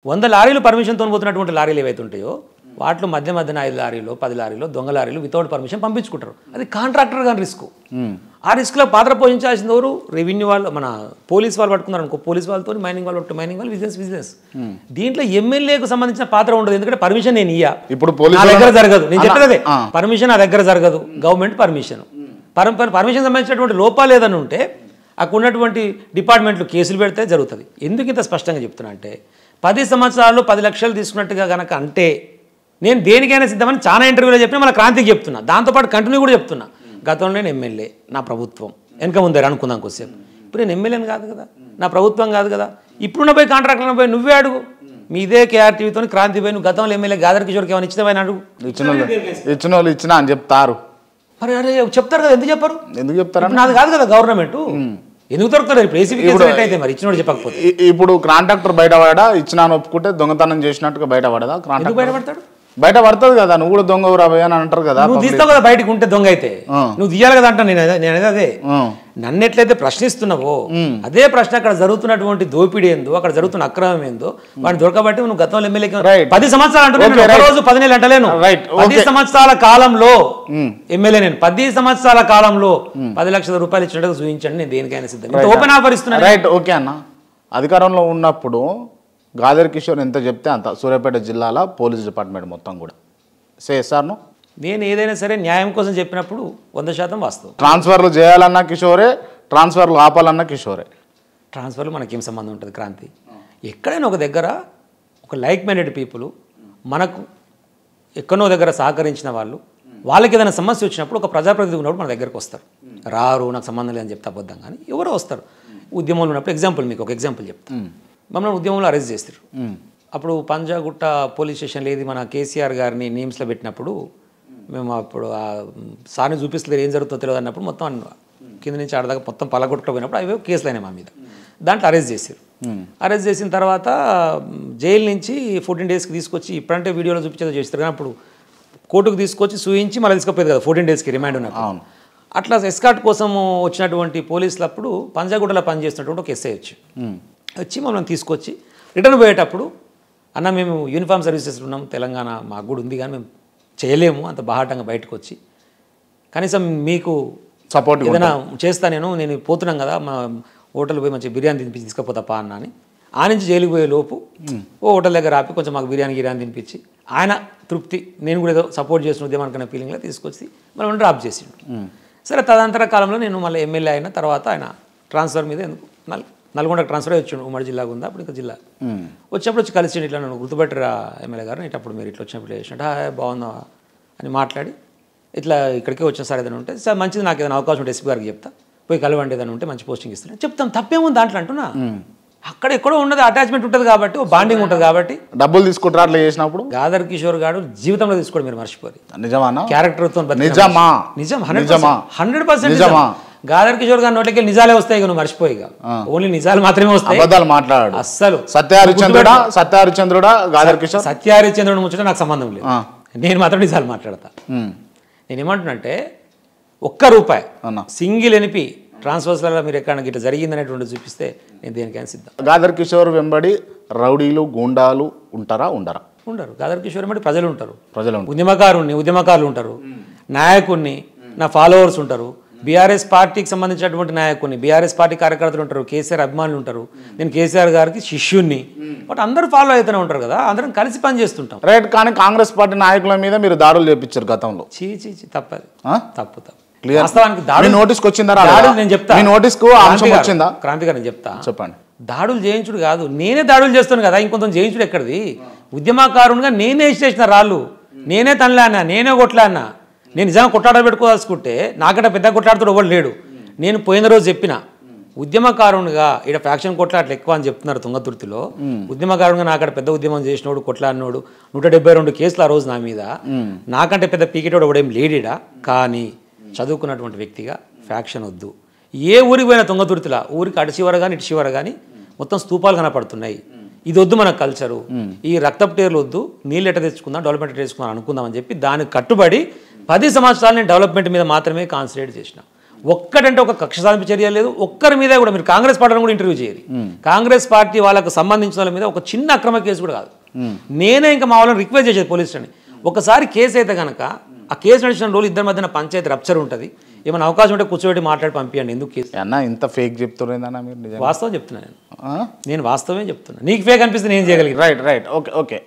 100 లారీలు పర్మిషన్తో పోతున్నటువంటి లారీలు ఏవైతే ఉంటాయో వాటిలో మధ్య మధ్యన 5 లారీలు 10 లారీలు దొంగ లారీలు వితౌట్ పర్మిషన్ పంపించుకుంటారు. అది కాంట్రాక్టర్ గాని రిస్క్. ఆ రిస్క్లో పాత్ర పోషించాల్సింది ఎవరు? రెవెన్యూ వాళ్ళు, మన పోలీస్ వాళ్ళు పట్టుకున్నారు అనుకో, పోలీస్ వాళ్ళతో మైనింగ్ వాళ్ళు మైనింగ్ వాళ్ళు బిజినెస్. దీంట్లో ఎమ్మెల్యేకు సంబంధించిన పాత్ర ఉండదు. ఎందుకంటే పర్మిషన్ నేను ఇయ్యా, ఇప్పుడు నా దగ్గర జరగదు. నేను చెప్పేదే పర్మిషన్ నా దగ్గర జరగదు, గవర్నమెంట్ పర్మిషన్. పర్మిషన్ సంబంధించినటువంటి లోపాలు ఏదైనా ఉంటే అక్కడ ఉన్నటువంటి డిపార్ట్మెంట్లు కేసులు పెడితే జరుగుతుంది. ఎందుకు ఇంత స్పష్టంగా చెప్తున్నా అంటే 10 సంవత్సరాల్లో 10 లక్షలు తీసుకున్నట్టుగా కనుక అంటే నేను దేనికైనా సిద్ధమని చాలా ఇంటర్వ్యూలో చెప్పినా మన క్రాంతికి చెప్తున్నా. దాంతోపాటు కంటిన్యూ కూడా చెప్తున్నా. గతంలో నేను ఎమ్మెల్యే, నా ప్రభుత్వం వెనక ముందే అనుకుందాం కొద్దిసేపు. ఇప్పుడు నేను ఎమ్మెల్యేని కాదు కదా, నా ప్రభుత్వం కాదు కదా. ఇప్పుడున్న పోయి కాంట్రాక్టర్లను పోయి నువ్వే అడుగు. మీ ఇదే కేఆర్టీవీతో క్రాంతి పోయి నువ్వు గతంలో ఎమ్మెల్యే గాదర్ కిషోర్కి ఏమైనా ఇచ్చినవని అడుగు. ఇచ్చిన వాళ్ళు ఇచ్చినా అని చెప్తారు. మరి అరే చెప్తారు కదా, ఎందుకు చెప్పరు? ఎందుకు చెప్తారు? నాది కాదు కదా గవర్నమెంట్, ఎందుకు దొరుకుతారు? ఇప్పుడు ఏసీబీ అయితే మరి ఇచ్చినోడు చెప్పకపోతే ఇప్పుడు కాంట్రాక్టర్ బయటపడా ఇచ్చినాను ఒప్పుకుంటే దొంగతనం చేసినట్టుగా బయటపడదా? ఎందుకు బయటపడతాడు? బయట పడుతుంది కదా, నువ్వు కూడా దొంగ రాబోయే అని అంటారు కదా. నువ్వు తీస్తావు కదా బయటకు ఉంటే దొంగ అయితే, నువ్వు తీయాలి కదా అంటా. నేను అదే నన్ను ఎట్లయితే ప్రశ్నిస్తున్నావో అదే ప్రశ్న అక్కడ జరుగుతున్నటువంటి దోపిడీ ఏందో, అక్కడ జరుగుతున్న అక్రమం ఏందో వాడిని దొరకబట్టి నువ్వు గతంలో ఎమ్మెల్యే 10 సంవత్సరాలు అంటున్నాను, రోజు 10 నెలలు అంటలేను. 10 సంవత్సరాల కాలంలో ఎమ్మెల్యే నేను 10 సంవత్సరాల కాలంలో 10 లక్షల రూపాయలు ఇచ్చినట్టుగా చూపించండి, నేను దేనికైనా సిద్ధం. ఓపెన్ ఆఫర్ ఇస్తున్నాను. రైట్, ఓకే అన్న. అధికారంలో ఉన్నప్పుడు గాదర్ కిషోర్ ఎంత చెప్తే అంత సూర్యాపేట జిల్లాలో పోలీస్ డిపార్ట్మెంట్ మొత్తం కూడా చేస్తాను. నేను ఏదైనా సరే న్యాయం కోసం చెప్పినప్పుడు 100% వాస్తవం. ట్రాన్స్ఫర్లు చేయాలన్నా కిషోరే, ట్రాన్స్ఫర్లు ఆపాలన్నా కిషోరే. ట్రాన్స్ఫర్లు మనకేం సంబంధం ఉంటుంది? క్రాంతి ఎక్కడైనా ఒక దగ్గర ఒక లైక్ మైండెడ్ పీపుల్ మనకు ఎక్కడో దగ్గర సహకరించిన వాళ్ళు, వాళ్ళకి ఏదైనా సమస్య వచ్చినప్పుడు ఒక ప్రజాప్రతినిధి ఉన్నప్పుడు మన దగ్గరకు వస్తారు. రారు, నాకు సంబంధం లేదని చెప్తే అబద్ధం, కానీ ఎవరో వస్తారు. ఉద్యమంలో ఉన్నప్పుడు ఎగ్జాంపుల్, మీకు ఒక ఎగ్జాంపుల్ చెప్తాను. మమ్మల్ని ఉద్యమంలో అరెస్ట్ చేస్తారు. అప్పుడు పంజాగుట్ట పోలీస్ స్టేషన్లో ఏది మన కేసీఆర్ గారిని నేమ్స్లో పెట్టినప్పుడు మేము అప్పుడు ఆ సార్ని చూపిస్తలేరు, ఏం జరుగుతుందో తెలియదు అన్నప్పుడు మొత్తం కింద నుంచి ఆడదాకా మొత్తం పలగొట్టుకుపోయినప్పుడు అవి కేసులు అయినాయి మా మీద. దాంట్లో అరెస్ట్ చేశారు. అరెస్ట్ చేసిన తర్వాత జైలు నుంచి 14 డేస్కి తీసుకొచ్చి, ఇప్పుడంటే వీడియోలో చూపించేదో చేస్తారు కానీ అప్పుడు కోర్టుకు తీసుకొచ్చి చూయించి మళ్ళీ తీసుకుపోయేది కదా 14 డేస్కి రిమాండ్ ఉన్నప్పుడు. అట్లా ఎస్కాట్ కోసం వచ్చినటువంటి పోలీసులు అప్పుడు పంజాగుట్టలో పనిచేస్తున్నటువంటి ఒక ఎస్ఐ వచ్చి మమ్మల్ని తీసుకొచ్చి రిటర్న్ పోయేటప్పుడు, అన్న మేము యూనిఫామ్ సర్వీసెస్ ఉన్నాం తెలంగాణ, మాకు కూడా ఉంది కానీ మేము చేయలేము అంత బాహాటంగా బయటకు వచ్చి, కనీసం మీకు సపోర్ట్ ఏదైనా చేస్తా, నేను పోతున్నాం కదా, మా హోటల్ పోయి మంచి బిర్యానీ తినిపించి తీసుకుపోతాపా అన్న అని. ఆ నుంచి జైలుకి పోయే లోపు ఓ హోటల్ దగ్గర ఆపి కొంచెం మాకు బిర్యానీ తినిపించి ఆయన తృప్తి, నేను కూడా ఏదో సపోర్ట్ చేసిన ఉద్యమానికన్నా ఫీలింగ్లో తీసుకొచ్చి మనం డ్రాప్ చేసిండు. సరే, తదంతర కాలంలో నేను మళ్ళీ ఎమ్మెల్యే అయిన తర్వాత ఆయన ట్రాన్స్ఫర్ మీద ఎందుకు నల్గొండకు ట్రాన్స్ఫర్ అయ్యి వచ్చిండు. ఉమ్మడి జిల్లాగా ఉందా అప్పుడు, ఇంకా జిల్లా వచ్చినప్పుడు వచ్చి కలిసి ఇట్లా నన్ను గుర్తుపెట్టరా ఎమ్మెల్యే గారు, ఇటప్పుడు మీరు ఇట్లా వచ్చినప్పుడు చేసినట్టు బాగుందా అని మాట్లాడి ఇట్లా ఇక్కడికే వచ్చిన సార్ ఏదైనా ఉంటే సార్ మంచిది, నాకు ఏదైనా అవకాశం ఉంటే ఎస్పీ గారికి చెప్తా, పోయి కలవండి, ఏదైనా ఉంటే మంచి పోస్టింగ్ ఇస్తాను చెప్తాం, తప్పేముంది దాంట్లో అంటున్నా. అక్కడ ఎక్కడో ఉండదు, అటాచ్మెంట్ ఉంటుంది కాబట్టి, బాండింగ్ ఉంటుంది కాబట్టి. డబ్బులు తీసుకుంటారా అట్లా చేసినప్పుడు? గాదర్ కిషోర్ గారు జీవితంలో తీసుకోవడం మీరు మర్చిపోయి. నిజమా? క్యారెక్టర్తో నిజమా? నిజం, 100% నిజమా. గాదర్ కిషోర్ గారి నోట్లకి నిజాలే వస్తాయి, నువ్వు మర్చిపోయి. ఓన్లీ నిజాలు మాత్రమే వస్తాయి, అబద్ధాలు మాట్లాడు. అస్సలు సత్యహరిచంద్రుడా గాదర్ కిషోర్? సత్యహరిచంద్రుడు ముచ్చట నాకు సంబంధం లేదు, నేను మాత్రం నిజాలు మాట్లాడతా. నేనేమంటున్నంటే ₹1 సింగిల్ ఎనిపి ట్రాన్స్ఫర్స్లలో మీరు ఎక్కడ గిట్ట జరిగిందనేటువంటి చూపిస్తే నేను దేనికైనా సిద్ధం. గాదర్ కిషోర్ వెంబడి రౌడీలు గూండాలు ఉంటారా ఉండరా? ఉండరు. గాదర్ కిషోర్ వెంబడి ప్రజలు ఉంటారు, ఉద్యమకారులు ఉంటారు, నాయకుడిని నా ఫాలోవర్స్ ఉంటారు, బీఆర్ఎస్ పార్టీకి సంబంధించినటువంటి నాయకుడిని, బీఆర్ఎస్ పార్టీ కార్యకర్తలు ఉంటారు, కేసీఆర్ అభిమానులు ఉంటారు, నేను కేసీఆర్ గారికి శిష్యుణ్ణి, బట్ అందరూ ఫాలో అవుతూనే ఉంటారు కదా, అందరం కలిసి పని చేస్తుంటాం. రైట్. కానీ కాంగ్రెస్ పార్టీ నాయకుల మీద మీరు దాడులు చేపించారు గతంలో. తప్పదు, తప్పు. వాస్తవానికి దాడులు నోటీస్కి వచ్చిందా? నేను చెప్తా, క్రాంతి గారు నేను చెప్తా, చెప్పండి. దాడులు చేయించుడు కాదు, నేనే దాడులు చేస్తాను కదా, ఇంకొంత చేయించుడు ఎక్కడిది? ఉద్యమకారునిగా నేనే చేసిన రాళ్ళు, నేనే తనలానా, నేనే కొట్లాడినా. నేను నిజంగా కొట్లాడ పెట్టుకోవాల్సుకుంటే నాకంటే పెద్ద కొట్లాడుతూ ఎవరు లేడు. నేను పోయిన రోజు చెప్పిన ఉద్యమకారునిగా ఇక్కడ ఫ్యాక్షన్ కొట్లాట్లు ఎక్కువ అని చెప్తున్నారు తుంగతుర్తిలో. ఉద్యమకారునిగా నాకంటే పెద్ద ఉద్యమం చేసినోడు, కొట్లాడినోడు, 172 కేసులు ఆ రోజు నా మీద, నాకంటే పెద్ద పీకెటోడు ఎవడేం లేడీడా. కానీ చదువుకున్నటువంటి వ్యక్తిగా ఫ్యాక్షన్ వద్దు. ఏ ఊరికి పోయినా తుంగతుర్తిలా ఊరికి అటు చివర కానీ ఇటు చివర కానీ మొత్తం స్తూపాలు కనపడుతున్నాయి. ఇది వద్దు మన కల్చరు, ఈ రక్తపు టేర్లు వద్దు, నీళ్ళు ఎట్ట తెచ్చుకుందాం, డెవలప్మెంట్ తెచ్చుకుందాం అనుకుందాం అని చెప్పి దానికి కట్టుబడి 10 సంవత్సరాలు నేను డెవలప్మెంట్ మీద మాత్రమే కాన్సన్ట్రేట్ చేసిన. ఒక్కటంటే ఒక కక్ష సాధింపు చర్య లేదు. ఒక్కరి మీద కూడా మీరు కాంగ్రెస్ పార్టీని కూడా ఇంటర్వ్యూ చేయాలి. కాంగ్రెస్ పార్టీ వాళ్ళకు సంబంధించిన వాళ్ళ మీద ఒక చిన్న అక్రమ కేసు కూడా కాదు. నేనే ఇంకా మా వాళ్ళని రిక్వెస్ట్ చేసేది పోలీసులని, ఒకసారి కేసు అయితే కనుక ఆ కేసు నడిచిన రోజు ఇద్దరి మధ్యన పంచాయతీ రప్చర్ ఉంటుంది, ఏమైనా అవకాశం ఉంటే కూర్చోబెట్టి మాట్లాడి పంపించండి. ఎందుకు కేసు అన్న ఇంత ఫేక్ చెప్తున్నారన్నా మీరు? వాస్తవం చెప్తున్నా నేను వాస్తవమే చెప్తున్నా. నీకు ఫేక్ అనిపిస్తే నేను చేయగలిగి. Right okay